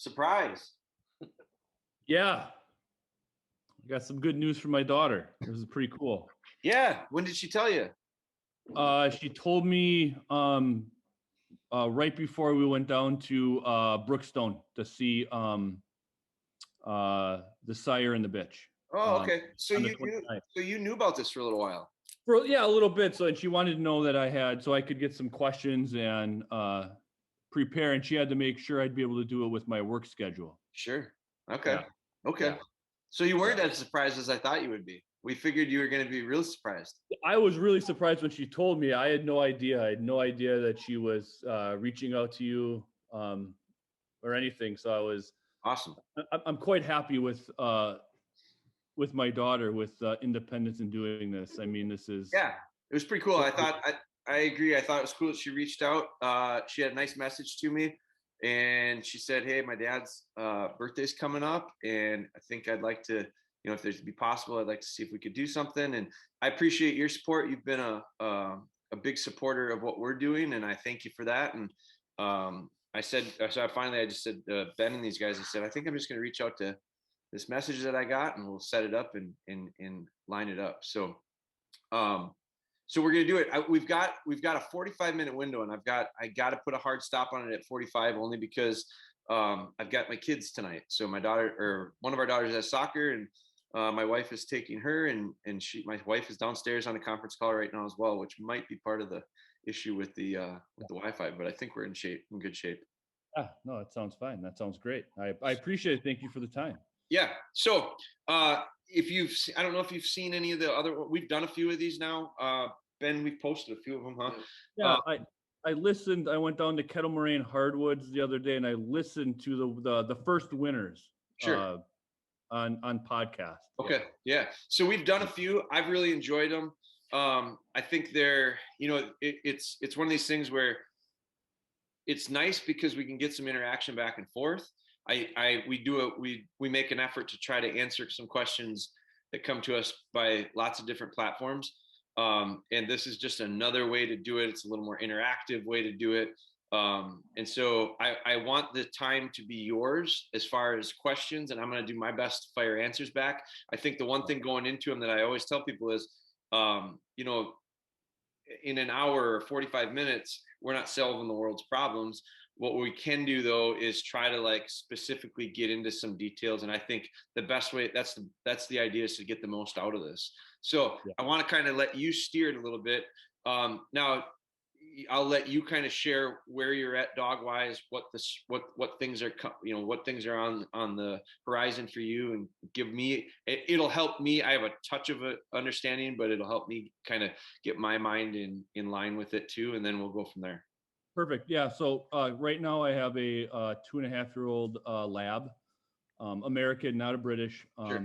Surprise. Yeah. I got some good news from my daughter. This is pretty cool. Yeah. When did she tell you? She told me right before we went down to Brookstone to see the sire and the bitch. Oh, okay. So on the you 29th. so you knew about this for a little while. Yeah, a little bit. So, and she wanted to know that I had, so I could get some questions and prepare. And she had to make sure I'd be able to do it with my work schedule. Sure. Okay. Yeah. Okay. Yeah. So you weren't as surprised as I thought you would be. We figured you were going to be real surprised. I was really surprised when she told me. I had no idea. I had no idea that she was reaching out to you or anything. So I was awesome. I'm quite happy with my daughter with independence in doing this. I mean, this is it was pretty cool. I agree. I thought it was cool that she reached out. She had a nice message to me, and she said, "Hey, my dad's birthday's coming up, and I think I'd like to, if there's to be possible, I'd like to see if we could do something." And I appreciate your support. You've been a big supporter of what we're doing, and I thank you for that. And I said, so I just said, Ben and these guys, I said, I think I'm just going to reach out to this message that I got, and we'll set it up and line it up. So, so we're gonna do it. We've got a 45-minute window, and I got to put a hard stop on it at 45, only because I've got my kids tonight. So my daughter, or one of our daughters, has soccer, and my wife is taking her, and my wife is downstairs on a conference call right now as well, which might be part of the issue with the Wi-Fi, but I think we're in good shape. No, that sounds fine. That sounds great. I appreciate it. Thank you for the time. Yeah. So I don't know if you've seen any of the other, we've done a few of these now. Ben, we've posted a few of them, huh? Yeah. I listened. I went down to Kettle Moraine Hardwoods the other day, and I listened to the first winners. Sure. On podcast. Okay. Yeah. So we've done a few. I've really enjoyed them. I think they're, it's one of these things where it's nice because we can get some interaction back and forth. We make an effort to try to answer some questions that come to us by lots of different platforms. And this is just another way to do it. It's a little more interactive way to do it. And so I want the time to be yours as far as questions, and I'm going to do my best to fire answers back. I think the one thing going into them that I always tell people is, in an hour or 45 minutes, we're not solving the world's problems. What we can do, though, is try to specifically get into some details. And I think the best way, that's the idea, is to get the most out of this. So I want to kind of let you steer it a little bit. Now I'll let you kind of share where you're at dog wise, what things are, what things are on the horizon for you, and it'll help me. I have a touch of an understanding, but it'll help me kind of get my mind in line with it too. And then we'll go from there. Perfect. Yeah. So right now I have a 2.5-year-old lab, American, not a British. Sure.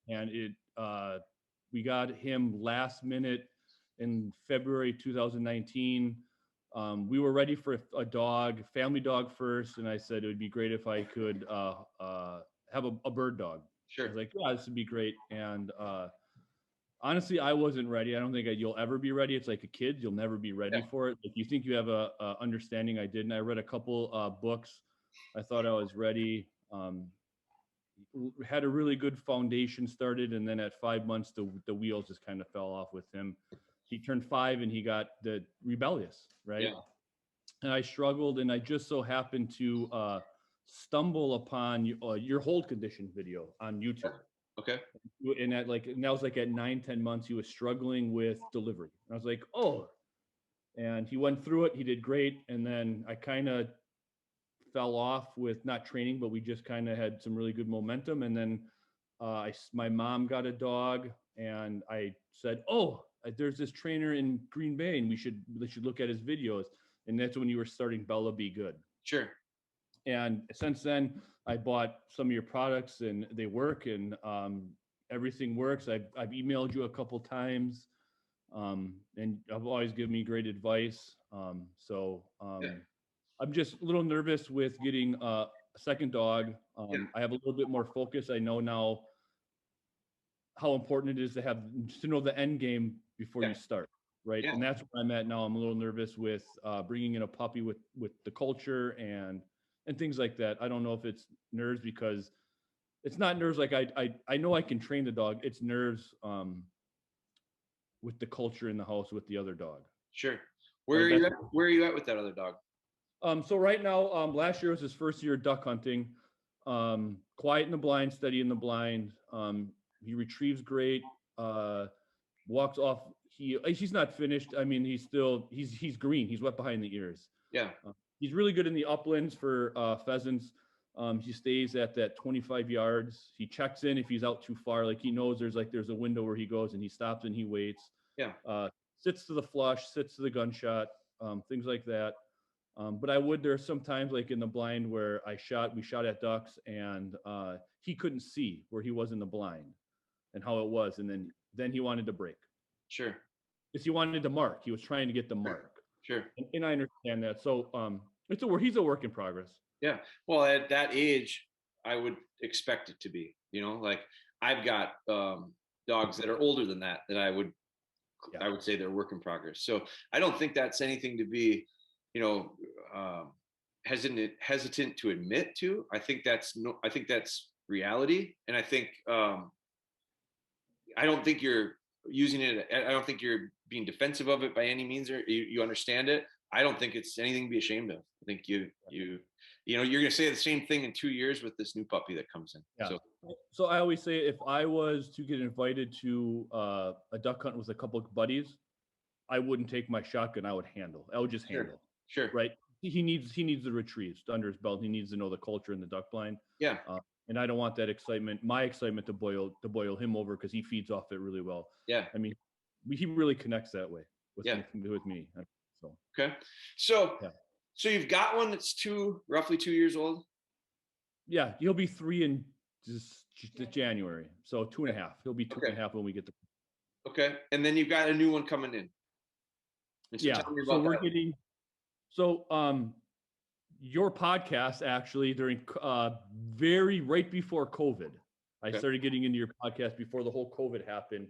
And we got him last minute in February 2019. We were ready for a dog, family dog first, and I said it would be great if I could have a bird dog. Sure. I was like, yeah, this would be great. And honestly, I wasn't ready. I don't think you'll ever be ready. It's like a kid; you'll never be ready for it. If you think you have a understanding, I didn't. I read a couple books. I thought I was ready. Had a really good foundation started, and then at 5 months, the wheels just kind of fell off with him. He turned 5 and he got the rebellious, right? Yeah. And I struggled, and I just so happened to stumble upon your hold condition video on YouTube. Okay. And that was like at 9-10 months, he was struggling with delivery. And I was like, oh, and he went through it. He did great. And then I kind of fell off with not training, but we just kind of had some really good momentum. And then my mom got a dog, and I said, oh, there's this trainer in Green Bay, and they should look at his videos. And that's when you were starting Bella Be Good. Sure. And since then, I bought some of your products, and they work, and everything works. I've emailed you a couple times, and I've always given me great advice. I'm just a little nervous with getting a second dog. I have a little bit more focus. I know now how important it is to know the end game before you start, right? And that's where I'm at now. I'm a little nervous with bringing in a puppy with the culture and and things like that. I don't know if it's nerves because it's not nerves. Like I know I can train the dog. It's nerves with the culture in the house with the other dog. Sure. Where are you at with that other dog? So right now, last year was his first year duck hunting. Quiet in the blind, steady in the blind. He retrieves great. Walks off. He's not finished. I mean, he's green. He's wet behind the ears. Yeah. He's really good in the uplands for pheasants. He stays at that 25 yards. He checks in if he's out too far. Like he knows there's a window where he goes and he stops and he waits. Yeah. Sits to the flush, sits to the gunshot, things like that. But there's some times like in the blind where we shot at ducks and he couldn't see where he was in the blind and how it was. And then he wanted to break. Sure. Because he wanted to mark. He was trying to get the mark. Sure. And I understand that. So he's a work in progress. Yeah. Well, at that age, I would expect it to be, like I've got dogs that are older than that I would say they're work in progress. So I don't think that's anything to be, hesitant to admit to. I think that's reality. And I think, I don't think you're using it. I don't think you're being defensive of it by any means, or you understand it. I don't think it's anything to be ashamed of. I think you're going to say the same thing in 2 years with this new puppy that comes in. Yeah. So I always say if I was to get invited to a duck hunt with a couple of buddies, I wouldn't take my shotgun. I would just handle. Sure. Right. He needs the retrieves under his belt. He needs to know the culture in the duck blind. Yeah. And I don't want that my excitement to boil him over because he feeds off it really well. Yeah. I mean, he really connects that way with me. So. Okay. So you've got one that's roughly 2 years old. Yeah. He'll be 3 in just January. So 2.5. He'll be 2.5 when we get the. Okay. And then you've got a new one coming in. So we're getting. So your podcast actually during very right before COVID, I started getting into your podcast before the whole COVID happened,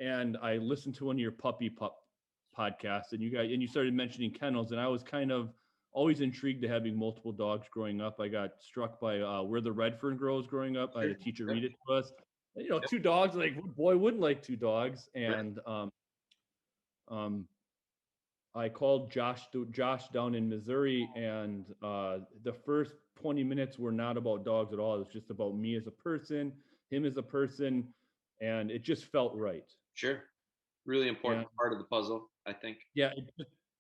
and I listened to one of your puppy podcasts, and you started mentioning kennels, and I was kind of always intrigued to having multiple dogs growing up. I got struck by where the Redfern grows growing up. I had a teacher read it to us. 2 dogs, like what boy wouldn't like 2 dogs, and I called Josh down in Missouri, and the first 20 minutes were not about dogs at all. It was just about me as a person, him as a person, and it just felt right. Sure. Really important part of the puzzle, I think. Yeah,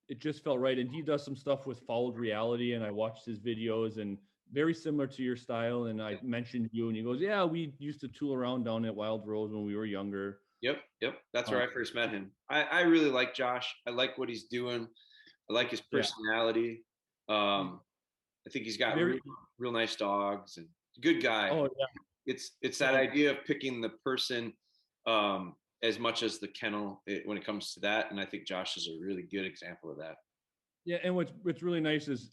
it just felt right. And he does some stuff with followed reality, and I watched his videos, and very similar to your style. And I mentioned you, and he goes, yeah, we used to tool around down at Wild Rose when we were younger. Yep. That's where I first met him. I really like Josh. I like what he's doing. I like his personality. I think he's got real nice dogs and good guy. Oh yeah. It's that idea of picking the person as much as the kennel when it comes to that. And I think Josh is a really good example of that. Yeah, and what's really nice is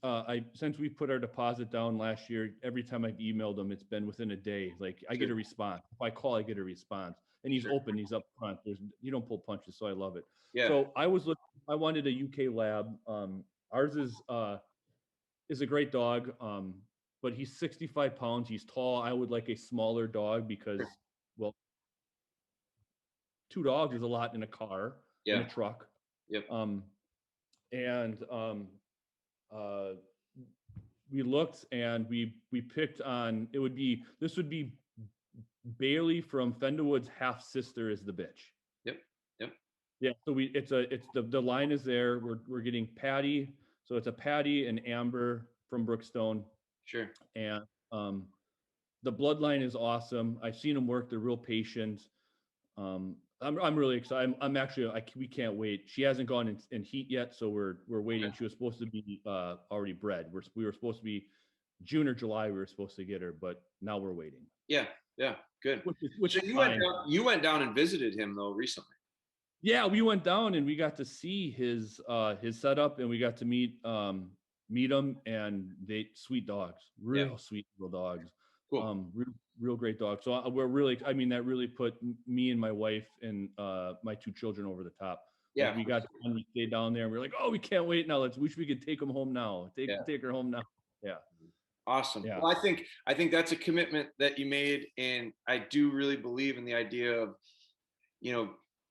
since we put our deposit down last year, every time I've emailed him, it's been within a day. Like I get a response. If I call, I get a response. And he's open, he's up front. You don't pull punches, so I love it. Yeah. So I wanted a UK lab. Ours is a great dog, but he's 65 pounds. He's tall. I would like a smaller dog because, well, 2 dogs is a lot in a car, in a truck. Yep. We looked and we picked on. This would be Bailey from Fenderwood's half sister is the bitch. Yep. Yeah. So the line is there. We're getting Patty. So it's a Patty and Amber from Brookstone. Sure. And the bloodline is awesome. I've seen them work. They're real patient. I'm really excited. We can't wait. She hasn't gone in heat yet, so we're waiting. Okay. She was supposed to be already bred. We were supposed to be June or July. We were supposed to get her, but now we're waiting. Yeah, good. Which so you went down and visited him though recently. Yeah, we went down and we got to see his setup, and we got to meet him, and sweet dogs, sweet little dogs. Cool. Real great dogs. So that really put me and my wife and my 2 children over the top. Yeah. Like we stayed down there and we were like, oh, we can't wait now. We could take them home now. Take her home now. Yeah. Awesome. Yeah. Well, I think that's a commitment that you made, and I do really believe in the idea of, you know,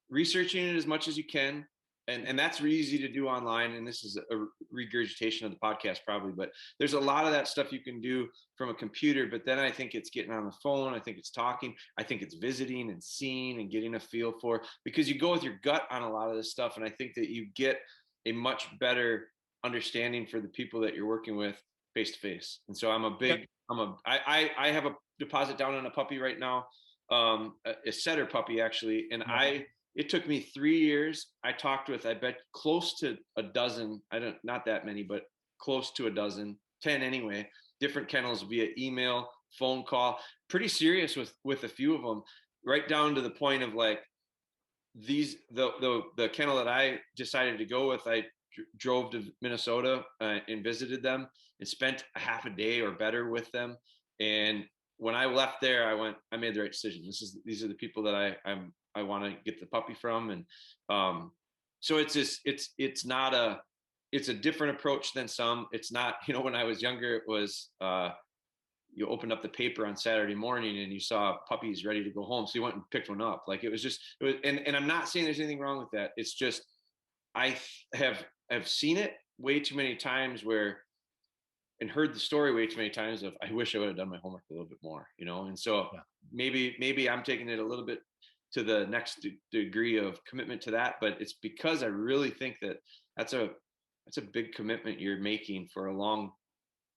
researching it as much as you can. And that's easy to do online. And this is a regurgitation of the podcast probably, but there's a lot of that stuff you can do from a computer. But then I think it's getting on the phone. I think it's talking. I think it's visiting and seeing and getting a feel for, because you go with your gut on a lot of this stuff. And I think that you get a much better understanding for the people that you're working with face to face. And so I have a deposit down on a puppy right now, a setter puppy actually. And it took me 3 years. I talked with, I bet, close to a dozen, not that many, but close to a dozen, 10 anyway, different kennels via email, phone call, pretty serious with a few of them, right down to the point of like the kennel that I decided to go with. I drove to Minnesota and visited them and spent a half a day or better with them. And when I left there, I made the right decision. These are the people that I want to get the puppy from. And so it's a different approach than some. It's not, when I was younger, it was, you opened up the paper on Saturday morning and you saw puppies ready to go home. So you went and picked one up. Like and I'm not saying there's anything wrong with that. It's just, I have seen it way too many times and heard the story way too many times of, I wish I would have done my homework a little bit more, and so maybe I'm taking it a little bit to the next degree of commitment to that, but it's because I really think that that's a big commitment you're making for a long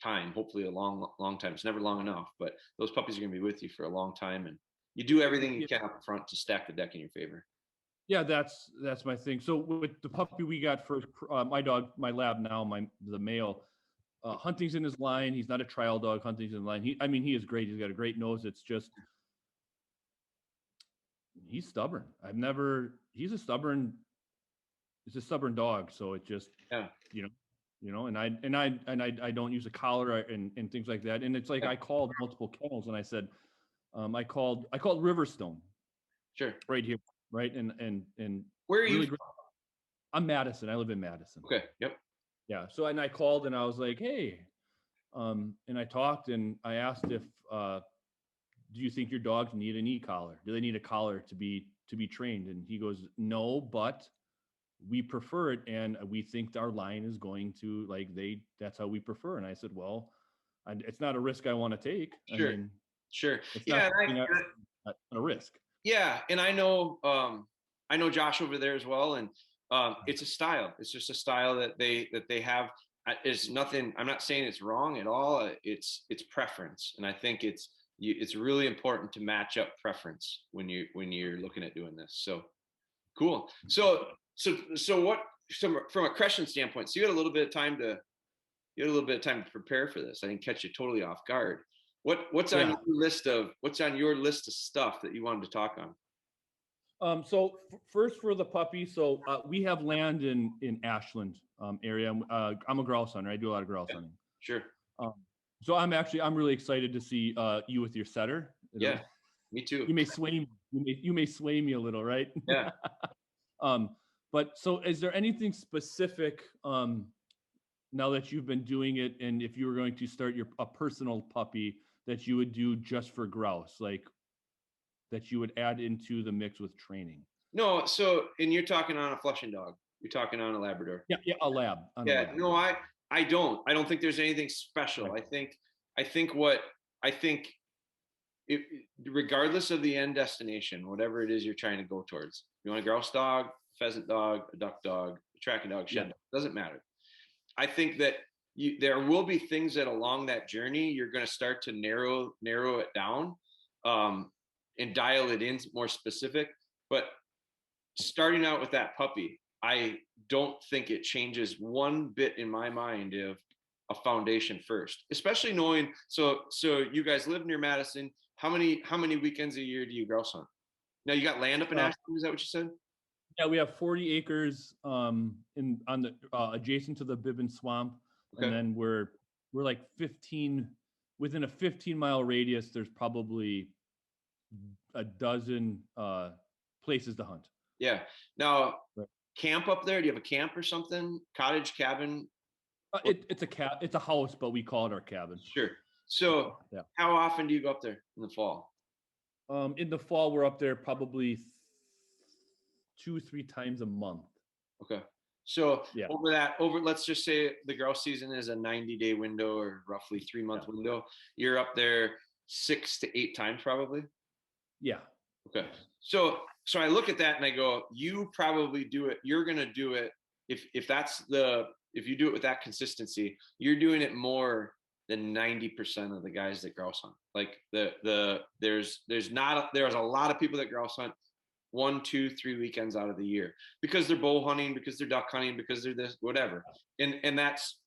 time, hopefully a long time. It's never long enough, but those puppies are going to be with you for a long time, and you do everything you can up front to stack the deck in your favor. Yeah, that's my thing. So with the puppy we got first, my dog, my lab now, the male, hunting's in his line. He's not a trial dog. Hunting's in line. He is great. He's got a great nose. It's just, he's stubborn. He's a stubborn dog. So it just, and I don't use a collar and things like that. And it's like, I called multiple kennels and I said, I called Riverstone. Sure. Right here. Right. And where are you from? I'm Madison. I live in Madison. Okay. Yep. Yeah. So, and I called and I was like, hey, and I talked and I asked if, do you think your dogs need an e-collar? Do they need a collar to be trained? And he goes, no, but we prefer it. And we think our line is going to that's how we prefer. And I said, well, it's not a risk I want to take. Sure. Sure. It's not a risk. Yeah. And I know Josh over there as well. And it's a style. It's just a style that they have. It's nothing. I'm not saying it's wrong at all. It's preference. And I think it's really important to match up preference when you're looking at doing this. So cool. So from a question standpoint, so you had a little bit of time to prepare for this. I didn't catch you totally off guard. What's on your list of stuff that you wanted to talk on? So first for the puppy. So we have land in Ashland area. I'm a grouse hunter. I do a lot of grouse hunting. Sure. So I'm really excited to see you with your setter. Yeah, me too. You may sway me. You may sway me a little, right? Yeah. But so is there anything specific now that you've been doing it, and if you were going to start a personal puppy that you would do just for grouse, like that you would add into the mix with training? No. So, and you're talking on a Flushing dog. You're talking on a Labrador. Yeah, a lab. No, I don't think there's anything special. Right. I think regardless of the end destination, whatever it is you're trying to go towards, you want a grouse dog, pheasant dog, a duck dog, a tracking dog, shed dog, doesn't matter. I think that there will be things that along that journey, you're going to start to narrow it down and dial it in more specific. But starting out with that puppy, I don't think it changes one bit in my mind of a foundation first, especially knowing. So you guys live near Madison. How many weekends a year do you grouse hunt? Now you got land up in Ashland. Is that what you said? Yeah, we have 40 acres adjacent to the Bibbin Swamp, okay. And then we're like 15 within a 15-mile radius. There's probably a dozen places to hunt. Yeah. Now, right. Camp up there? Do you have a camp or something? Cottage, cabin? It's a house, but we call it our cabin. Sure. So Yeah. how often do you go up there in the fall? In the fall, we're up there probably 2-3 times a month. Okay. So Yeah. let's just say the grouse season is a 90-day window or roughly 3-month window. You're up there 6 to 8 times probably. Yeah. Okay. So I look at that and I go, you probably do it. You're going to do it. If you do it with that consistency, you're doing it more than 90% of the guys that grouse hunt. Like there's a lot of people that grouse hunt 1, 2, 3 weekends out of the year because they're bow hunting, because they're duck hunting, because they're this, whatever. And that's,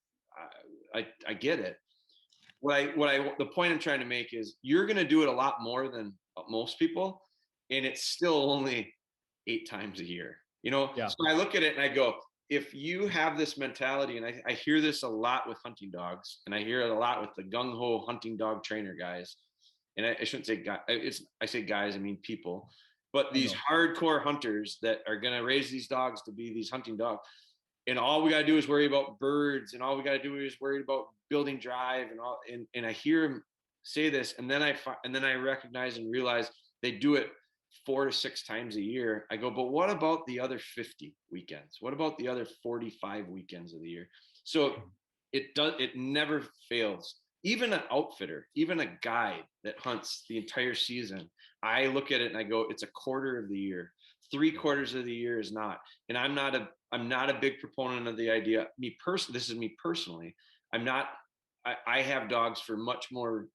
I get it. The point I'm trying to make is you're going to do it a lot more than most people. And it's still only 8 times a year, Yeah. So I look at it and I go, if you have this mentality, and I hear this a lot with hunting dogs, and I hear it a lot with the gung-ho hunting dog trainer guys, and I shouldn't say guys, I say guys, I mean people, but these hardcore hunters that are going to raise these dogs to be these hunting dogs, and all we got to do is worry about birds, and all we got to do is worry about building drive, and I hear them say this, and then I recognize and realize they do it 4 to 6 times a year. I go, but what about the other 50 weekends? What about the other 45 weekends of the year? So it never fails. Even an outfitter, even a guide that hunts the entire season, I look at it and I go, it's a quarter of the year. 3/4 of the year is not. And I'm not a big proponent of the idea. This is me personally. I have dogs for much more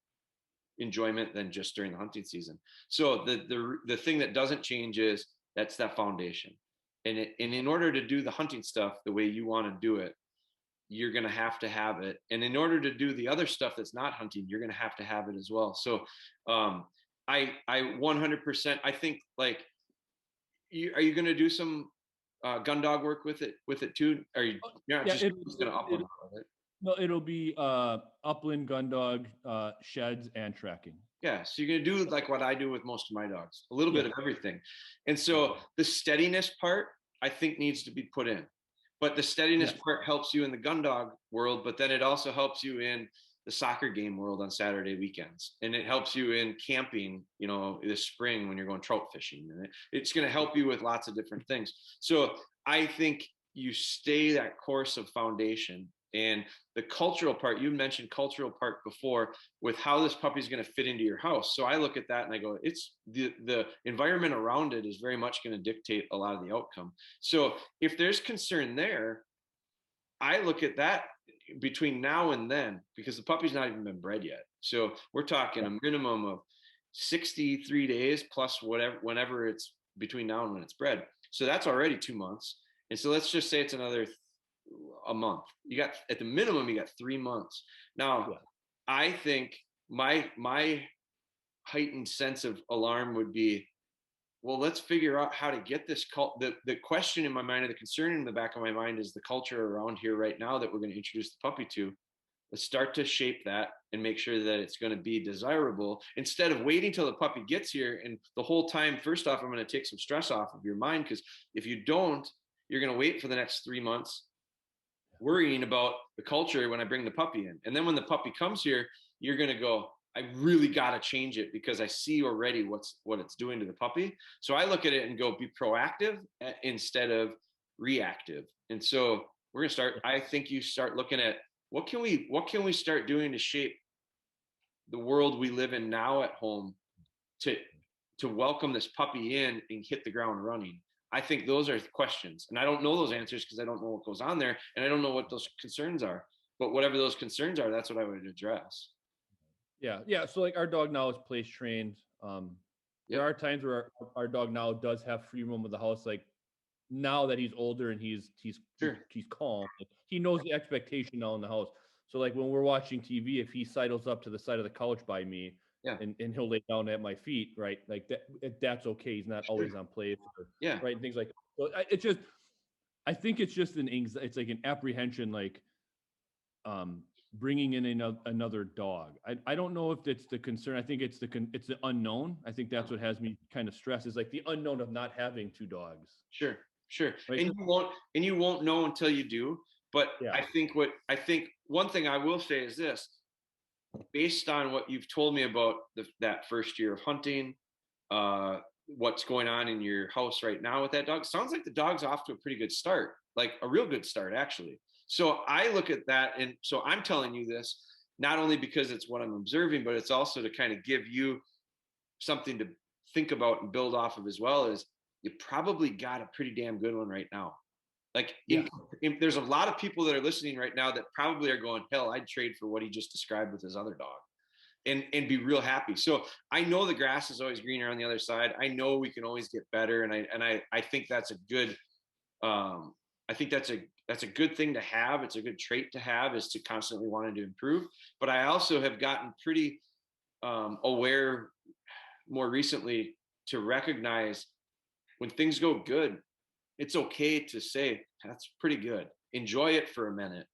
enjoyment than just during the hunting season. So the thing that doesn't change is that's that foundation. And in order to do the hunting stuff the way you want to do it, you're going to have it. And in order to do the other stuff that's not hunting, you're going to have it as well. So I 100%, I think, like, are you going to do some gun dog work with it too? Are you not just going to upload it? No, it'll be upland gun dog, sheds, and tracking. Yeah, so you're gonna do like what I do with most of my dogs, a little bit of everything. And so the steadiness part, I think, needs to be put in. But the steadiness part helps you in the gun dog world, but then it also helps you in the soccer game world on Saturday weekends. And it helps you in camping, this spring when you're going trout fishing. And it's gonna help you with lots of different things. So I think you stay that course of foundation. And the cultural part, you mentioned cultural part before, with how this puppy is going to fit into your house. So I look at that and I go, it's the environment around it is very much going to dictate a lot of the outcome. So if there's concern there, I look at that between now and then, because the puppy's not even been bred yet. So we're talking a minimum of 63 days plus whenever it's between now and when it's bred. So that's already 2 months. And so let's just say it's another a month. At the minimum, you got 3 months. Now, I think my heightened sense of alarm would be, well, let's figure out how to get this the question in my mind, or the concern in the back of my mind, is the culture around here right now that we're going to introduce the puppy to. Let's start to shape that and make sure that it's going to be desirable, instead of waiting till the puppy gets here. And the whole time, first off, I'm going to take some stress off of your mind, because if you don't, you're going to wait for the next 3 months worrying about the culture when I bring the puppy in. And then when the puppy comes here, you're going to go, I really got to change it, because I see already what it's doing to the puppy. So I look at it and go, be proactive instead of reactive. And so we're going to start, I think you start looking at what can we start doing to shape the world we live in now at home to welcome this puppy in and hit the ground running. I think those are questions, and I don't know those answers because I don't know what goes on there, and I don't know what those concerns are. But whatever those concerns are, that's what I would address. Yeah. So like our dog now is place trained. There are times where our dog now does have free roam of the house. Like now that he's older and he's calm, like, he knows the expectation now in the house. So like when we're watching TV, if he sidles up to the side of the couch by me, and he'll lay down at my feet, right? Like that's okay. He's not always on play, right? And things like that. So it's just, I think it's just it's like an apprehension, like bringing in another dog. I don't know if it's the concern. I think it's the unknown. I think that's what has me kind of stressed, is like the unknown of not having 2 dogs. Sure. Right? And you won't know until you do. But I think one thing I will say is this: based on what you've told me about that first year of hunting, what's going on in your house right now with that dog, sounds like the dog's off to a pretty good start, like a real good start, actually. So I look at that, and so I'm telling you this not only because it's what I'm observing, but it's also to kind of give you something to think about and build off of as well. Is you probably got a pretty damn good one right now. Like Yeah. there's a lot of people that are listening right now that probably are going, hell, I'd trade for what he just described with his other dog and be real happy. So I know the grass is always greener on the other side. I know we can always get better. And I think that's a good, I think that's a good thing to have. It's a good trait to have, is to constantly wanting to improve. But I also have gotten pretty aware more recently to recognize when things go good, it's okay to say, that's pretty good. Enjoy it for a minute.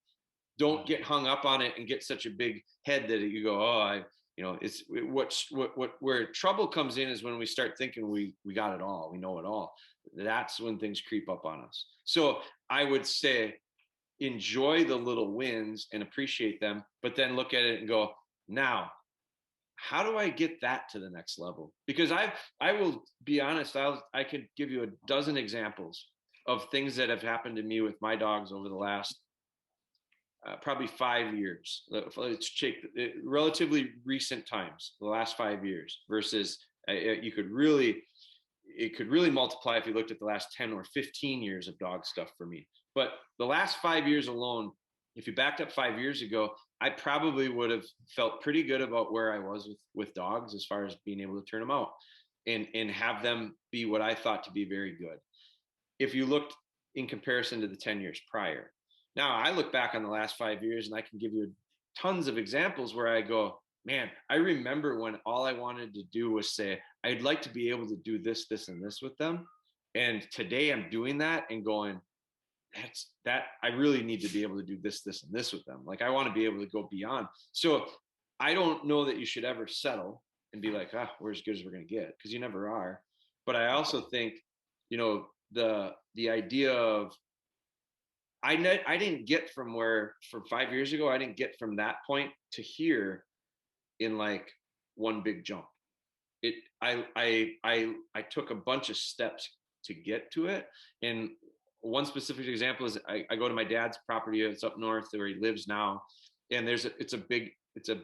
Don't get hung up on it and get such a big head that you go, oh, it's where trouble comes in is when we start thinking we got it all, we know it all. That's when things creep up on us. So I would say enjoy the little wins and appreciate them, but then look at it and go, now, how do I get that to the next level? Because I will be honest, I could give you a dozen examples of things that have happened to me with my dogs over the last probably 5 years. Let's check relatively recent times, the last 5 years versus it could really multiply if you looked at the last 10 or 15 years of dog stuff for me. But the last 5 years alone, if you backed up 5 years ago, I probably would have felt pretty good about where I was with dogs as far as being able to turn them out and have them be what I thought to be very good. If you looked in comparison to the 10 years prior. Now I look back on the last 5 years and I can give you tons of examples where I go, man, I remember when all I wanted to do was say, I'd like to be able to do this, this, and this with them. And today I'm doing that and going, I really need to be able to do this, this, and this with them. Like I want to be able to go beyond. So I don't know that you should ever settle and be like, we're as good as we're going to get, because you never are. But I also think, the idea of I didn't get from 5 years ago, I didn't get from that point to here in like one big jump. I took a bunch of steps to get to it. And one specific example is I go to my dad's property. It's up north where he lives now. And it's a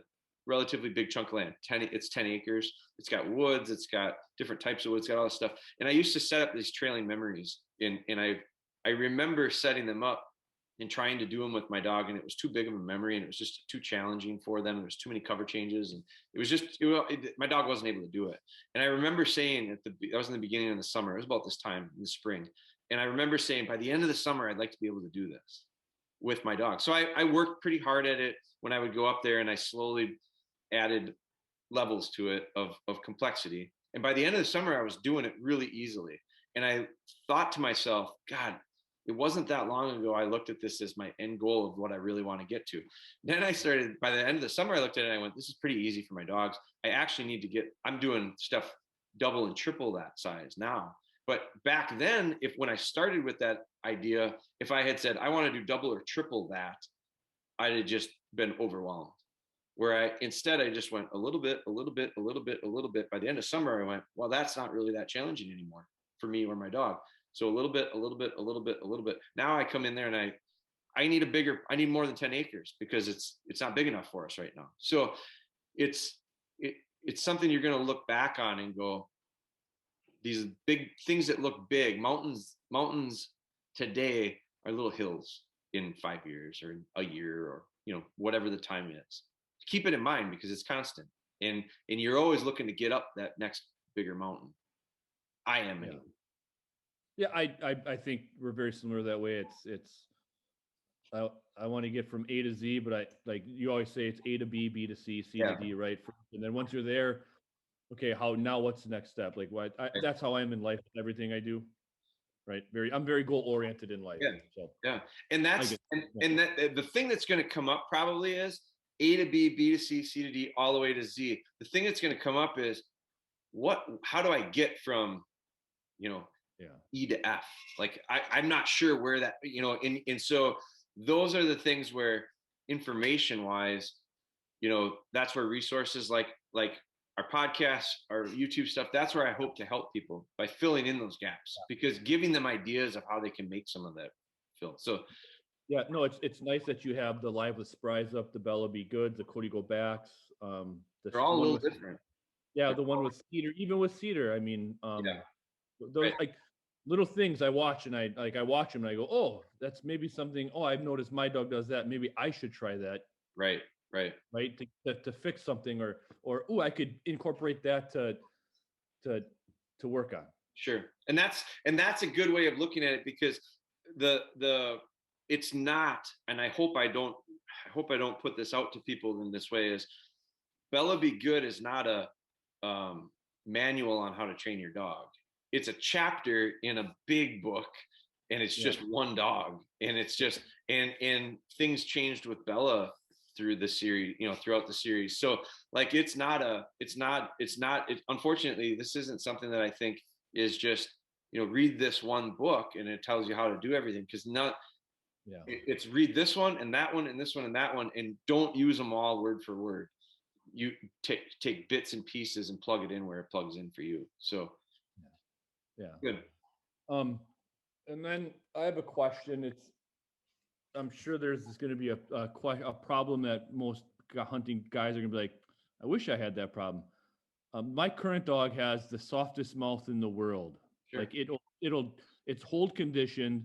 relatively big chunk of land. It's 10 acres. It's got woods. It's got different types of woods. It's got all this stuff. And I used to set up these trailing memories. And I remember setting them up and trying to do them with my dog, and it was too big of a memory, and it was just too challenging for them. There was too many cover changes, and it was just my dog wasn't able to do it. And I remember saying that was in the beginning of the summer. It was about this time in the spring, and I remember saying by the end of the summer, I'd like to be able to do this with my dog. So I worked pretty hard at it when I would go up there, and I slowly added levels to it of complexity. And by the end of the summer, I was doing it really easily. And I thought to myself, God, it wasn't that long ago I looked at this as my end goal of what I really want to get to. Then by the end of the summer, I looked at it and I went, this is pretty easy for my dogs. I actually need to I'm doing stuff double and triple that size now. But back then, when I started with that idea, if I had said, I want to do double or triple that, I'd have just been overwhelmed. Where instead I just went a little bit, a little bit, a little bit, a little bit. By the end of summer, I went, well, that's not really that challenging anymore for me or my dog. So a little bit, a little bit, a little bit, a little bit. Now I come in there and I need more than 10 acres because it's not big enough for us right now. So it's something you're going to look back on and go, these big things that look big, mountains today are little hills in 5 years or a year or, whatever the time is. Keep it in mind because it's constant. And you're always looking to get up that next bigger mountain. I am anyway. Yeah, I think we're very similar that way. I want to get from A to Z, but like you always say, it's A to B, B to C, C to D, right? And then once you're there, okay, what's the next step? Like that's how I am in life, everything I do, right? I'm very goal oriented in life. Yeah. So yeah. And that's, and that the thing that's going to come up probably is A to B, B to C, C to D, all the way to Z. The thing that's going to come up is how do I get from, E to F? Like I'm not sure where that, and so those are the things where information wise, that's where resources like our podcasts, our YouTube stuff, that's where I hope to help people by filling in those gaps, because giving them ideas of how they can make some of that fill. So yeah, no, it's nice that you have the Live with Surprise up, the Bella Be Good, the Cody Go Backs, they're all a one little with, different. yeah, the one with Cedar, even with Cedar. I mean, Yeah. those Right. like little things I watch, and I watch them and I go, oh, that's maybe something. Oh, I've noticed my dog does that. Maybe I should try that. Right. Right. To fix something, or oh, I could incorporate that to work on. Sure. And that's a good way of looking at it, because the it's not, and I hope I don't put this out to people in this way, is Bella Be Good is not a manual on how to train your dog. It's a chapter in a big book, and it's just one dog, and it's just and things changed with Bella through the series, throughout the series. So like unfortunately, this isn't something that I think is just, read this one book and it tells you how to do everything, because it's read this one and that one and this one and that one, and don't use them all word for word. You take bits and pieces and plug it in where it plugs in for you. So good. And then I have a question. I'm sure there's going to be a problem that most hunting guys are going to be like, I wish I had that problem. My current dog has the softest mouth in the world. Sure. Like it's hold conditioned.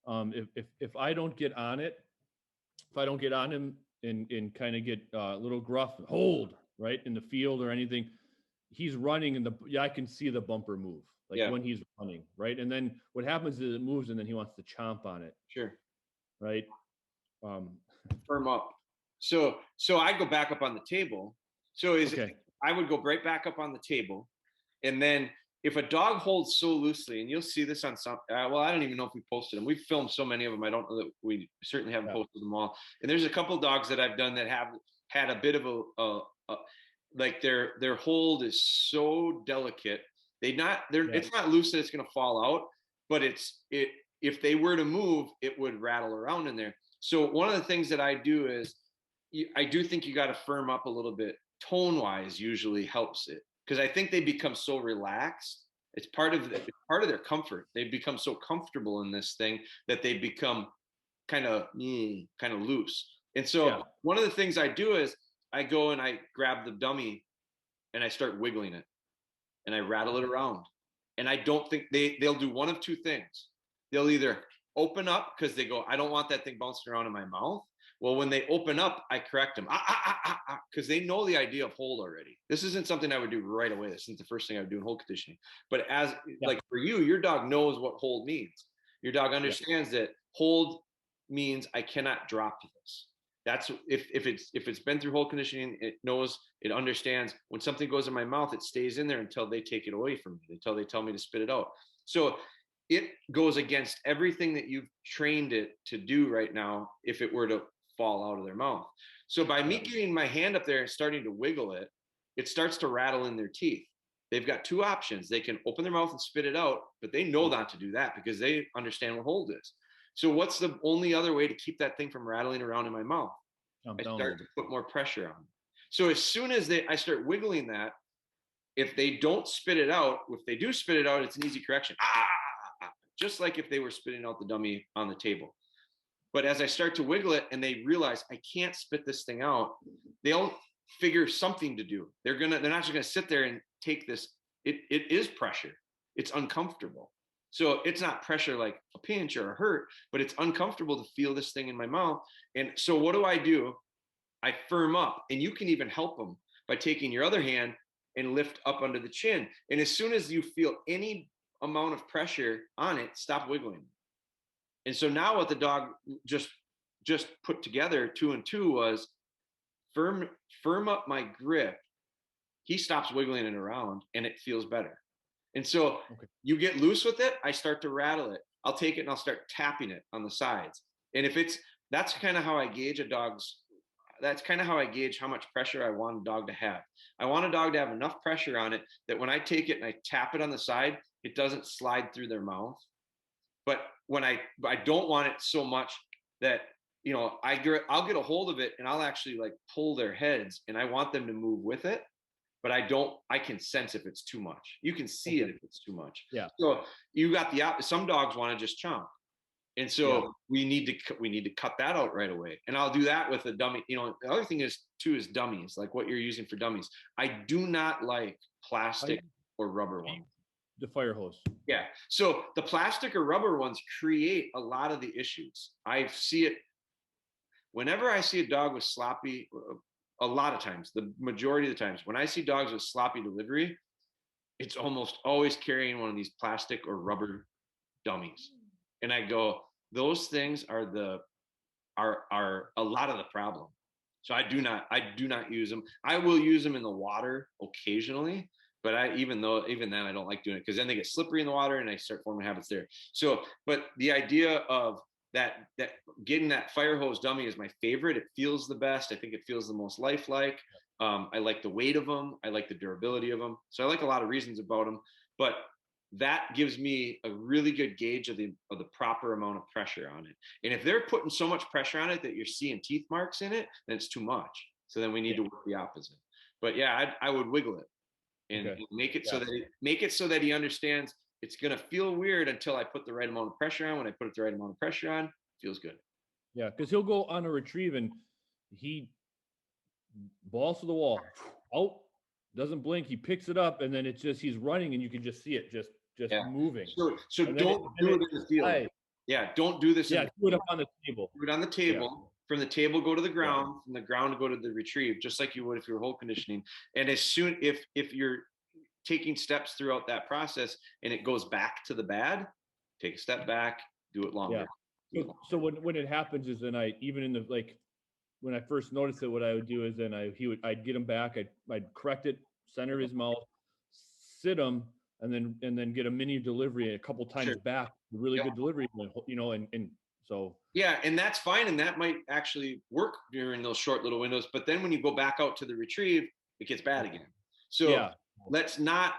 If I don't get on it, if I don't get on him and kind of get a little gruff, hold right in the field or anything, he's running and I can see the bumper move when he's running, right? And then what happens is it moves and then he wants to chomp on it. Sure. Right. Firm up. So I go back up on the table. So I would go right back up on the table, and then if a dog holds so loosely, and you'll see this on some, well, I don't even know if we posted them. We've filmed so many of them. I don't know that we certainly haven't posted them all. And there's a couple of dogs that I've done that have had a bit of a like their hold is so delicate. It's not loose that it's going to fall out, but if they were to move, it would rattle around in there. So one of the things that I do is I do think you got to firm up a little bit. Tone wise usually helps it, because I think they become so relaxed. It's part of their comfort. They become so comfortable in this thing that they become kind of loose. And so one of the things I do is I go and I grab the dummy and I start wiggling it and I rattle it around. And I don't think they'll do one of two things. They'll either open up because they go, I don't want that thing bouncing around in my mouth. Well, when they open up, I correct them because they know the idea of hold already. This isn't something I would do right away. This isn't the first thing I would do in hold conditioning. But like for you, your dog knows what hold means. Your dog understands that hold means I cannot drop this. That's if it's been through hold conditioning, it knows, it understands when something goes in my mouth, it stays in there until they take it away from me, until they tell me to spit it out. So it goes against everything that you've trained it to do right now if it were to fall out of their mouth. So by me getting my hand up there and starting to wiggle it, it starts to rattle in their teeth. They've got two options. They can open their mouth and spit it out, but they know not to do that because they understand what hold is. So what's the only other way to keep that thing from rattling around in my mouth? I start to put more pressure on. So as soon as I start wiggling that, if they don't spit it out, if they do spit it out, it's an easy correction. Just like if they were spitting out the dummy on the table. But as I start to wiggle it and they realize I can't spit this thing out, they'll figure something to do. They're not just gonna sit there and take this. It is pressure. It's uncomfortable. So it's not pressure like a pinch or a hurt, but it's uncomfortable to feel this thing in my mouth. And so what do? I firm up, and you can even help them by taking your other hand and lift up under the chin. And as soon as you feel any amount of pressure on it, stop wiggling. And so now what the dog just put together 2 and 2 was firm up my grip. He stops wiggling it around and it feels better. And so you get loose with it, I start to rattle it. I'll take it and I'll start tapping it on the sides. And that's kind of how I gauge how much pressure I want a dog to have. I want a dog to have enough pressure on it that when I take it and I tap it on the side, it doesn't slide through their mouth. But when I don't want it so much that I'll get a hold of it and I'll actually like pull their heads and I want them to move with it. But I can sense if it's too much. You can see it if it's too much. Yeah. So you got some dogs want to just chomp. And so we need to cut that out right away. And I'll do that with a dummy. The other thing is dummies, like what you're using for dummies. I do not like plastic or rubber ones. The fire hose. Yeah. So the plastic or rubber ones create a lot of the issues. I see it whenever I see a dog with sloppy, a lot of times, the majority of the times, when I see dogs with sloppy delivery, it's almost always carrying one of these plastic or rubber dummies. And I go, those things are a lot of the problem. So I do not use them. I will use them in the water occasionally, but even then I don't like doing it because then they get slippery in the water and I start forming habits there. So, but the idea of that getting that fire hose dummy is my favorite. It feels the best. I think it feels the most lifelike. I like the weight of them. I like the durability of them. So I like a lot of reasons about them, but that gives me a really good gauge of the proper amount of pressure on it. And if they're putting so much pressure on it that you're seeing teeth marks in it, then it's too much. So then we need to work the opposite. But yeah, I would wiggle it and make it so that he understands it's going to feel weird until I put the right amount of pressure on. When I put the right amount of pressure on, it feels good. Yeah, because he'll go on a retrieve and he balls to the wall. Oh, doesn't blink. He picks it up and then it's just he's running and you can just see it just moving. So don't do it in the field. Yeah, don't do this. Yeah, do it up on the table. Do it on the table. Yeah. From the table, go to the ground. From the ground, go to the retrieve, just like you would if you were hole conditioning. And as soon if you're taking steps throughout that process and it goes back to the bad, take a step back, do it longer. Yeah. So when it happens is then when I first noticed it, what I would do is then I'd get him back, I'd correct it, center his mouth, sit him, and then get a mini delivery a couple times back, really good delivery, and so. Yeah, and that's fine, and that might actually work during those short little windows. But then when you go back out to the retrieve, it gets bad again. So let's not.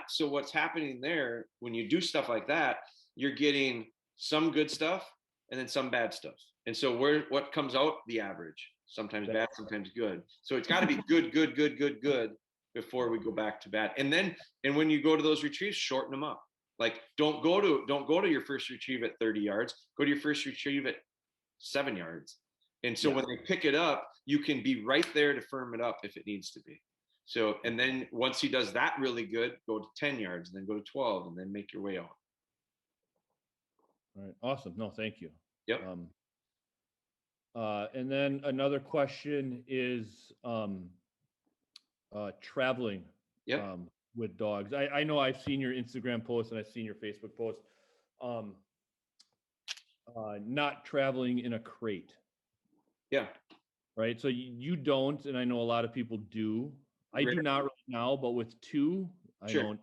So what's happening there when you do stuff like that, you're getting some good stuff and then some bad stuff. And so what comes out? The average. Sometimes bad, sometimes good. So it's got to be good before we go back to bad. And when you go to those retrieves, shorten them up. Like don't go to your first retrieve at 30 yards. Go to your first retrieve at 7 yards. And so when they pick it up, you can be right there to firm it up if it needs to be. So, and then once he does that really good, go to 10 yards and then go to 12 and then make your way out. All right. Awesome. No, thank you. Yep. And then another question is traveling with dogs. I know I've seen your Instagram post and I've seen your Facebook post. Not traveling in a crate. Yeah. Right. So you don't, and I know a lot of people do. I do not right now, but with two, I don't,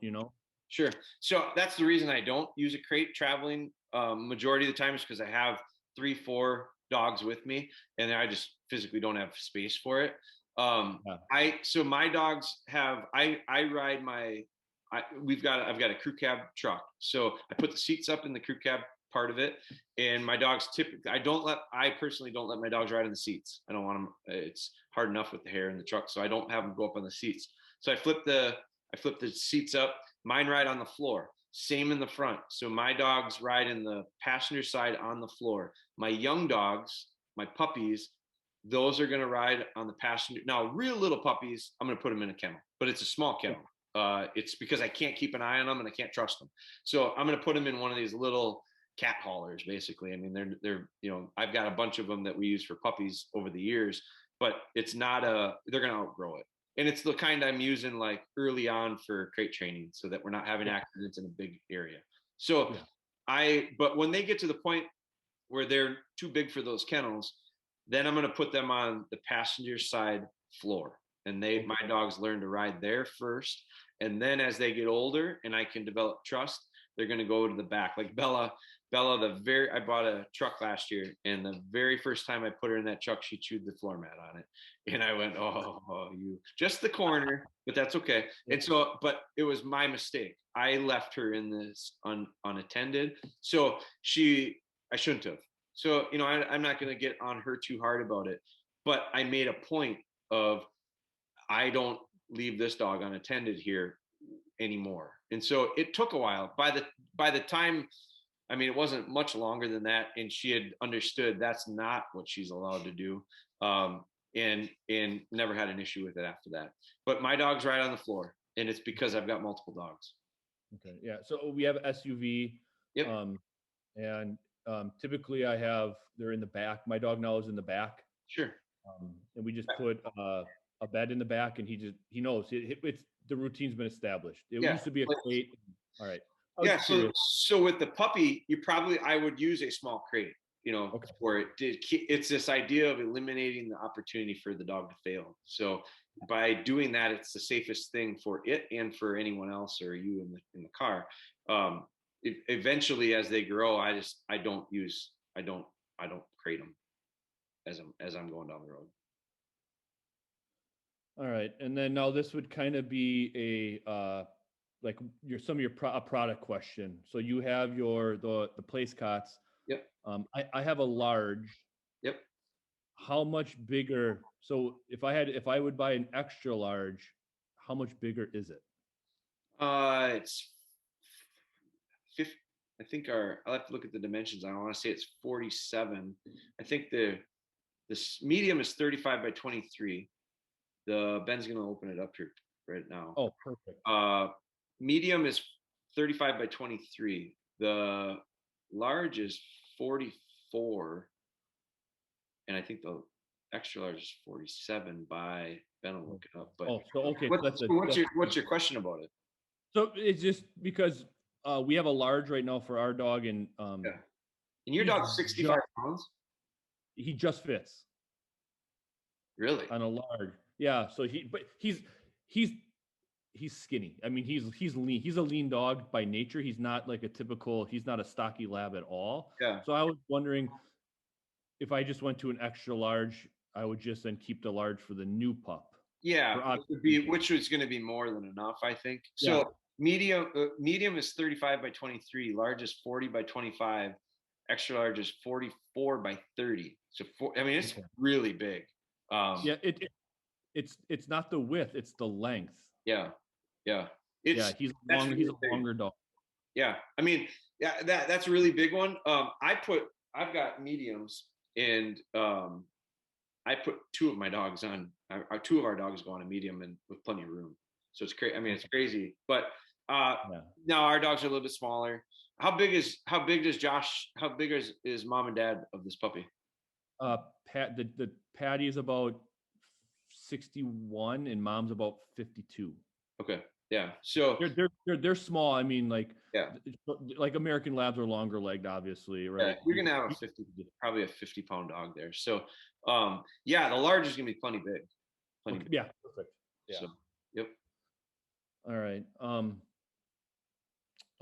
Sure. So that's the reason I don't use a crate traveling majority of the time is because I have 3-4 dogs with me and I just physically don't have space for it. So my dogs have, I've got a crew cab truck. So I put the seats up in the crew cab part of it. And my dogs typically, I personally don't let my dogs ride in the seats. I don't want them, it's hard enough with the hair in the truck. So I don't have them go up on the seats. So I flip the seats up, mine ride on the floor, same in the front. So my dogs ride in the passenger side on the floor. My young dogs, my puppies, those are going to ride on the passenger. Now, real little puppies, I'm going to put them in a kennel, but it's a small kennel. It's because I can't keep an eye on them and I can't trust them. So I'm going to put them in one of these little cat haulers, basically. I mean, they're I've got a bunch of them that we use for puppies over the years, but it's not they're going to outgrow it. And it's the kind I'm using like early on for crate training so that we're not having accidents in a big area. So but when they get to the point where they're too big for those kennels, then I'm going to put them on the passenger side floor. And my dogs learn to ride there first. And then as they get older and I can develop trust, they're going to go to the back. Like Bella, I bought a truck last year, and the very first time I put her in that truck, she chewed the floor mat on it. And I went, oh, you just the corner, but that's okay. And so, but it was my mistake. I left her in this unattended. So I shouldn't have. So, I'm not going to get on her too hard about it, but I made a point of, I don't leave this dog unattended here anymore. And so it took a while. By the time, I mean, it wasn't much longer than that, and she had understood that's not what she's allowed to do, and never had an issue with it after that. But my dog's right on the floor, and it's because I've got multiple dogs. Okay, yeah. So we have SUV, Yep. And typically they're in the back. My dog now is in the back, Sure. and we just put a bed in the back, and he knows it's the routine's been established. It Yeah. used to be a crate. All right. Yeah. So with the puppy, I would use a small crate, Okay. for it. It's this idea of eliminating the opportunity for the dog to fail. So by doing that, it's the safest thing for it and for anyone else or you in the car. Eventually, as they grow, I don't crate them as I'm going down the road. All right, and then now this would kind of be a like a product question. So you have the place cots. Yep. I have a large. Yep. How much bigger? So if I would buy an extra large, how much bigger is it? It's 50. I think I'll have to look at the dimensions. I don't want to say it's 47. I think the medium is 35 by 23. Ben's going to open it up here right now. Oh, perfect. Medium is 35 by 23. The large is 44. And I think the extra large is 47 by, Ben will look it up. But okay. What's your question about it? So it's just because we have a large right now for our dog, and yeah. And your dog's 65 pounds? He just fits. Really? On a large. Yeah. So he's skinny. I mean, he's lean. He's a lean dog by nature. He's not like he's not a stocky lab at all. Yeah. So I was wondering if I just went to an extra large, I would just then keep the large for the new pup. Yeah, which was going to be more than enough, I think. So yeah. Medium is 35 by 23, large is 40 by 25, extra large is 44 by 30. So it's really big. Yeah, it's not the width, it's the length. Yeah. He's a longer dog. Yeah, I mean, yeah, that's a really big one. I've got mediums, and I put two of my dogs on. Two of our dogs go on a medium and with plenty of room. So it's crazy. I mean, it's crazy. But now our dogs are a little bit smaller. How big is mom and dad of this puppy? The Patty is about 61 and mom's about 52. Okay. Yeah. So they're small. I mean, like American Labs are longer legged, obviously, right? Yeah, you're gonna have probably a 50-pound dog there. So the large is gonna be plenty big. Big. Yeah, perfect. Yeah. So, yep. All right.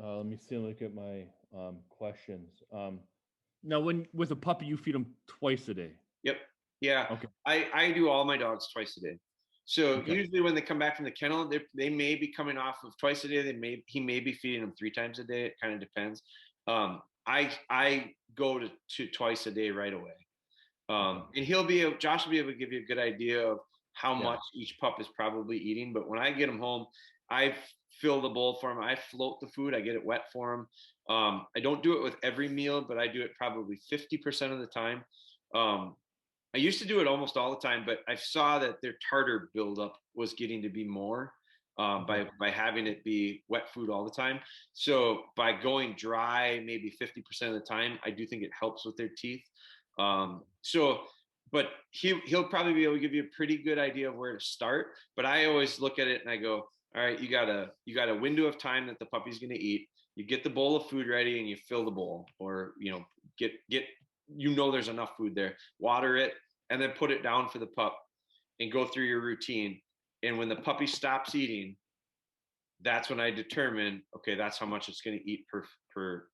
Let me see. Look at my questions. Now, with a puppy, you feed them twice a day. Yep. Yeah. Okay. I do all my dogs twice a day. So usually when they come back from the kennel, they may be coming off of twice a day. He may be feeding them 3 times a day. It kind of depends. I go to twice a day right away. And Josh will be able to give you a good idea of how much each pup is probably eating. But when I get them home, I fill the bowl for them. I float the food. I get it wet for them. I don't do it with every meal, but I do it probably 50% of the time. I used to do it almost all the time, but I saw that their tartar buildup was getting to be more by having it be wet food all the time. So by going dry, maybe 50% of the time, I do think it helps with their teeth. But he'll probably be able to give you a pretty good idea of where to start. But I always look at it and I go, all right, you got a window of time that the puppy's going to eat. You get the bowl of food ready and you fill the bowl, or get there's enough food there. Water it and then put it down for the pup and go through your routine. And when the puppy stops eating, that's when I determine, okay, that's how much it's going to eat per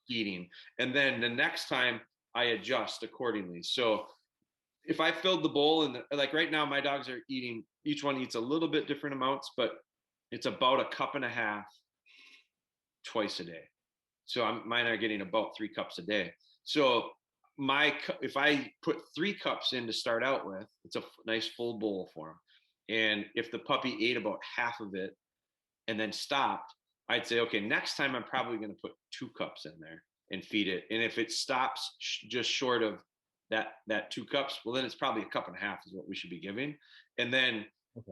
eating. And then the next time I adjust accordingly. So if I filled the bowl and like right now, my dogs are eating, each one eats a little bit different amounts, but it's about 1.5 cups twice a day. So mine are getting about 3 cups a day. So if I put 3 cups in to start out with, it's a nice full bowl for him. And if the puppy ate about half of it and then stopped, I'd say, okay, next time I'm probably going to put 2 cups in there and feed it. And if it stops just short of that 2 cups, well, then it's probably 1.5 cups is what we should be giving. And then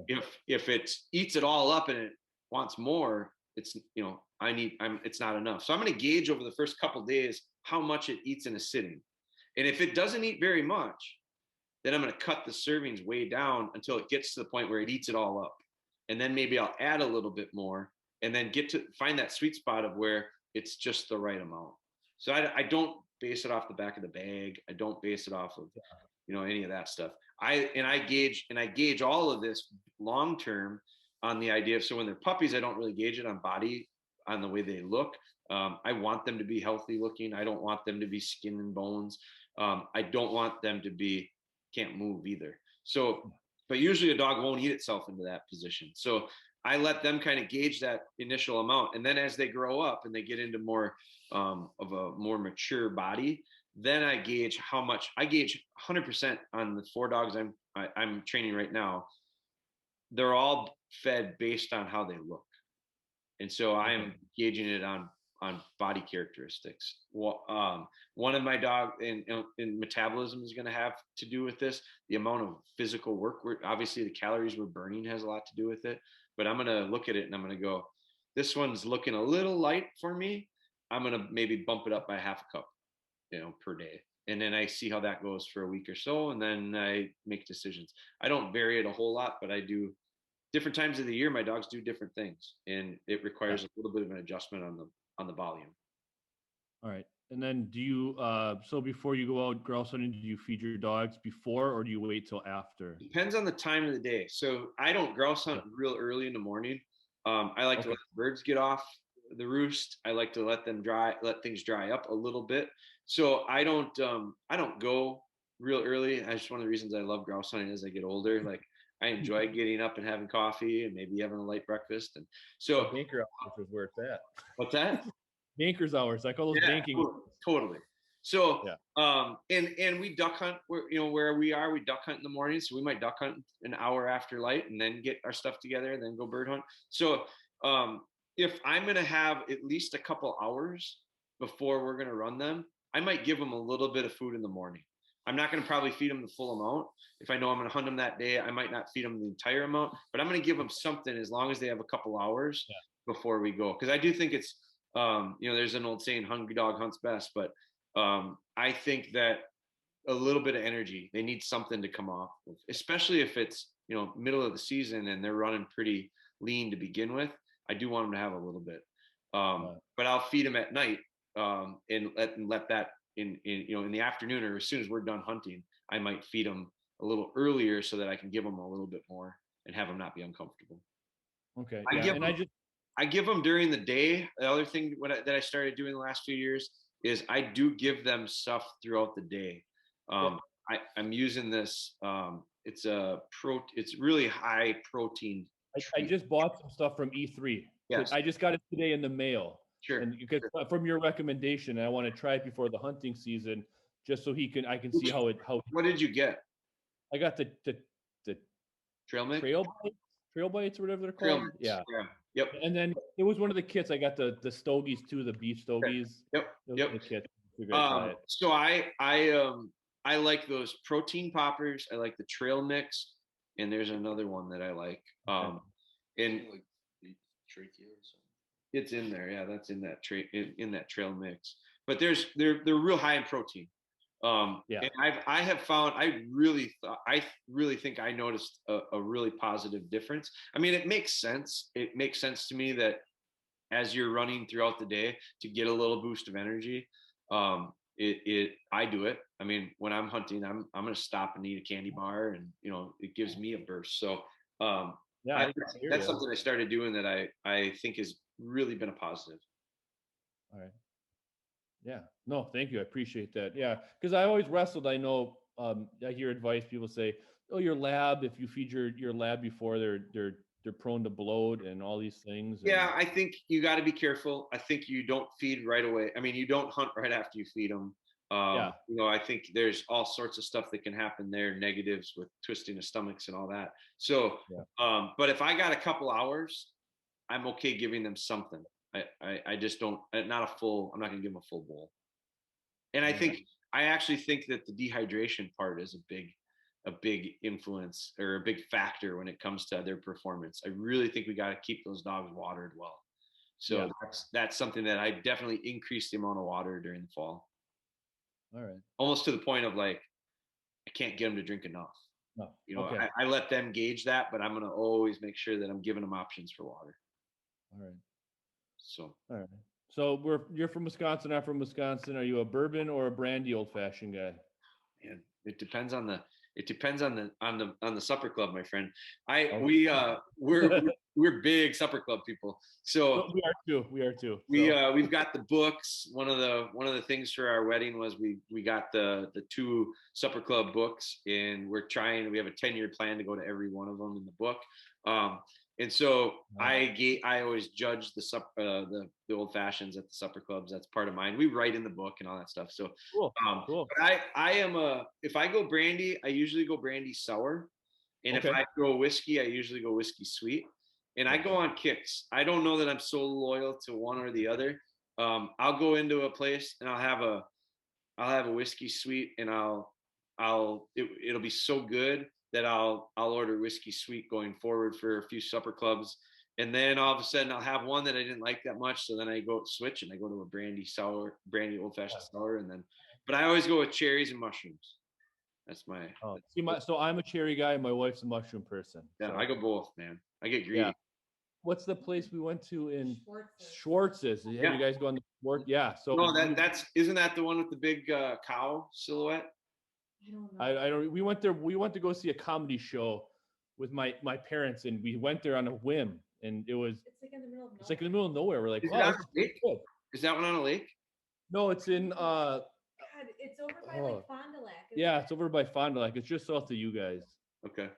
if it eats it all up and it wants more, it's, it's not enough. So I'm going to gauge over the first couple days how much it eats in a sitting. And if it doesn't eat very much, then I'm going to cut the servings way down until it gets to the point where it eats it all up. And then maybe I'll add a little bit more and then get to find that sweet spot of where it's just the right amount. So I don't base it off the back of the bag. I don't base it off of, any of that stuff. I gauge all of this long-term on the idea of, so when they're puppies, I don't really gauge it on body, on the way they look. I want them to be healthy looking. I don't want them to be skin and bones. I don't want them to be can't move either. So, but usually a dog won't eat itself into that position. So I let them kind of gauge that initial amount. And then as they grow up and they get into more of a more mature body, then I gauge how much. I gauge 100% on the 4 dogs I'm training right now. They're all fed based on how they look. And so I am gauging it on body characteristics. One of my dog in metabolism is going to have to do with this. The amount of physical work, obviously the calories we're burning has a lot to do with it. But I'm going to look at it and I'm going to go, this one's looking a little light for me. I'm going to maybe bump it up by 1/2 cup, per day. And then I see how that goes for a week or so. And then I make decisions. I don't vary it a whole lot, but I do different times of the year. My dogs do different things and it requires a little bit of an adjustment on the volume. All right. And then do you, so before you go out grouse hunting, do you feed your dogs before or do you wait till after? Depends on the time of the day. So I don't grouse hunt real early in the morning. I like to let the birds get off the roost. I like to let things dry up a little bit. So I don't go real early. That's one of the reasons I love grouse hunting as I get older. Like I enjoy getting up and having coffee and maybe having a light breakfast. And so banker hours is where it's at. What's that? Banker's hours, like all those banking. Totally. So, and we duck hunt where we are, we duck hunt in the morning. So we might duck hunt an hour after light and then get our stuff together and then go bird hunt. So, if I'm going to have at least a couple hours before we're going to run them, I might give them a little bit of food in the morning. I'm not going to probably feed them the full amount. If I know I'm going to hunt them that day, I might not feed them the entire amount, but I'm going to give them something as long as they have a couple hours before we go. Cause I do think it's, there's an old saying, hungry dog hunts best, but I think that a little bit of energy, they need something to come off of, especially if it's, middle of the season and they're running pretty lean to begin with. I do want them to have a little bit, but I'll feed them at night and let that in the afternoon or as soon as we're done hunting, I might feed them a little earlier so that I can give them a little bit more and have them not be uncomfortable. Okay. I give them during the day. The other thing that I started doing the last few years is I do give them stuff throughout the day. I'm using this. It's really high protein. I just bought some stuff from E3. Yes. I just got it today in the mail. Sure. And because from your recommendation, I want to try it before the hunting season, just so I can see how. What did you get? I got the trail mix? Trail bites or whatever they're called. Yeah. Yep. And then it was one of the kits. I got the stogies too, the beef stogies. Yep. The kit. So I like those protein poppers. I like the trail mix, and there's another one that I like. And like trachea or something. It's in there, yeah. That's in that in that trail mix. But they're real high in protein. And I have found I really think I noticed a really positive difference. I mean, it makes sense. It makes sense to me that as you're running throughout the day to get a little boost of energy, I do it. I mean, when I'm hunting, I'm going to stop and eat a candy bar, and it gives me a burst. So that's something I started doing that I think has really been a positive. All right. Yeah. No, thank you. I appreciate that. Yeah. Because I always wrestled. I know I hear advice. People say, oh, your lab, if you feed your lab before, they're prone to bloat and all these things. Yeah, I think you got to be careful. I think you don't feed right away. I mean, you don't hunt right after you feed them. You know, I think there's all sorts of stuff that can happen there, negatives with twisting of stomachs and all that. So, but if I got a couple hours, I'm okay giving them something. I just don't, not a full, I'm not going to give them a full bowl. And I actually think that the dehydration part is a big influence or a big factor when it comes to their performance. I really think we got to keep those dogs watered well. So that's something that I definitely increase the amount of water during the fall. All right. Almost to the point of like, I can't get them to drink enough. No. You know, I let them gauge that, but I'm going to always make sure that I'm giving them options for water. All right. So, all right. So you're from Wisconsin. I'm from Wisconsin. Are you a bourbon or a brandy old fashioned guy? Man, it depends on the supper club, my friend. We're big supper club people. So we are too. We've got the books. One of the things for our wedding was we got the 2 supper club books, and we have a 10-year plan to go to every one of them in the book. And so I always judge the old fashions at the supper clubs. That's part of mine. We write in the book and all that stuff. So cool. But I am if I go brandy, I usually go brandy sour, and if I go whiskey, I usually go whiskey sweet. And I go on kicks. I don't know that I'm so loyal to one or the other. I'll go into a place and I'll have a whiskey sweet, and it'll be so good that I'll order whiskey sweet going forward for a few supper clubs. And then all of a sudden I'll have one that I didn't like that much. So then I go switch and I go to a brandy old fashioned sour. But I always go with cherries and mushrooms. That's my, so I'm a cherry guy and my wife's a mushroom person. Yeah, so. I go both, man. I get greedy. Yeah. What's the place we went to in Schwartz's? Have you guys gone to Schwartz? Yeah. So no, isn't that the one with the big cow silhouette? I don't know. We went there. We went to go see a comedy show with my parents, and we went there on a whim. And it's like in the middle of nowhere. It's like in the middle of nowhere. We're like, wow, is that one on a lake? No, it's in God, it's over by like Fond du Lac. Yeah, it's over by Fond du Lac. It's just south of you guys. Okay.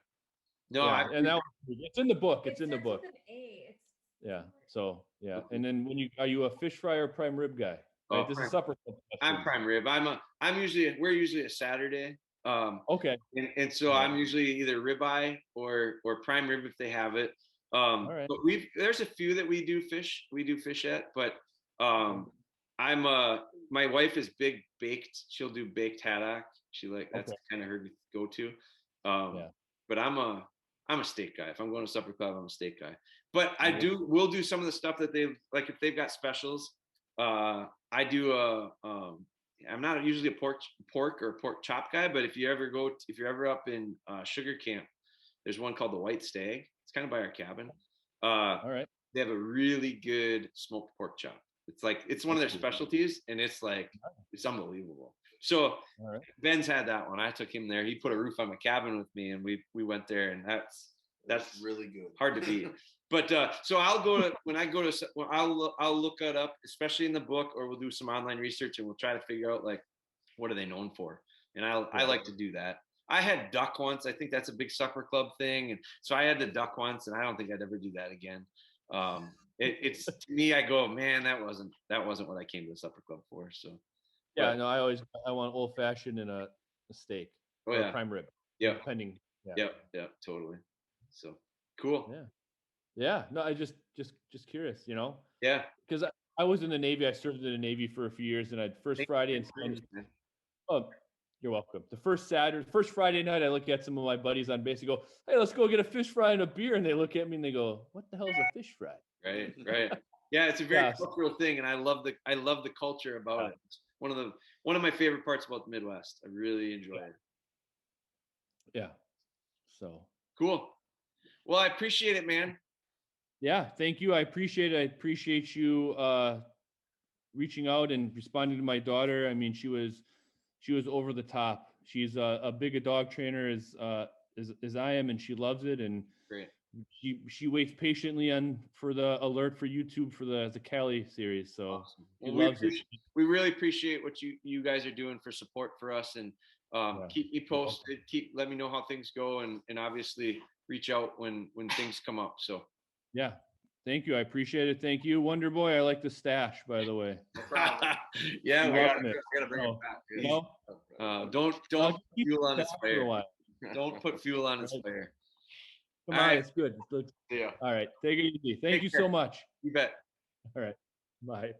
No, it's in the book. It's in the book. With an A. Yeah. So and then are you a fish fry or prime rib guy? Right. This is supper. I'm prime rib. We're usually a Saturday. Okay. And so I'm usually either ribeye or prime rib if they have it. But there's a few that we do fish at, but my wife is big baked. She'll do baked haddock. That's kind of her go-to. But I'm a steak guy. If I'm going to supper club, I'm a steak guy. But we'll do some of the stuff that if they've got specials. I do I'm not usually a pork or pork chop guy, but if you're ever up in Sugar Camp, there's one called the White Stag. It's kind of by our cabin. All right. They have a really good smoked pork chop. It's one of their specialties, and it's unbelievable. So Ben's had that one. I took him there. He put a roof on my cabin with me, and we went there, and that's really good. Hard to beat. But so I'll look it up, especially in the book, or we'll do some online research, and we'll try to figure out what are they known for. And I like to do that. I had duck once. I think that's a big supper club thing, and so I had the duck once, and I don't think I'd ever do that again. It's to me, I go, man, that wasn't what I came to the supper club for. So I want old fashioned and a steak or a prime rib. Yeah, depending. Yeah, totally. So cool. Yeah. No, I just curious, Yeah. Because I was in the Navy. I served in the Navy for a few years, and I'd first Friday and Sunday. Oh, you're welcome. The first Friday night, I look at some of my buddies on base and go, "Hey, let's go get a fish fry and a beer." And they look at me and they go, "What the hell is a fish fry?" Right. Yeah, it's a very cultural thing, and I love the culture about it. It's one of my favorite parts about the Midwest. I really enjoy it. Yeah. So cool. Well, I appreciate it, man. Yeah, thank you. I appreciate it. I appreciate you reaching out and responding to my daughter. I mean, she was over the top. She's a big a dog trainer as I am, and she loves it. And great. She waits patiently for the alert for YouTube for the Cali series. So awesome. We really appreciate what you guys are doing for support for us, and keep me posted. Let me know how things go, and obviously reach out when things come up. So yeah, Thank you. I appreciate it. Thank you. Wonder Boy, I like the stash, by the way. Yeah, I'm we loving it. gotta bring Oh, it back. you know, Don't I'll put keep fuel it on his back for a fire. while. Don't put fuel on his Right. fire. Come All on, right. it's good. It's good. Yeah. All right. Take it easy. Thank Take you care. so much. You bet. All right. Bye.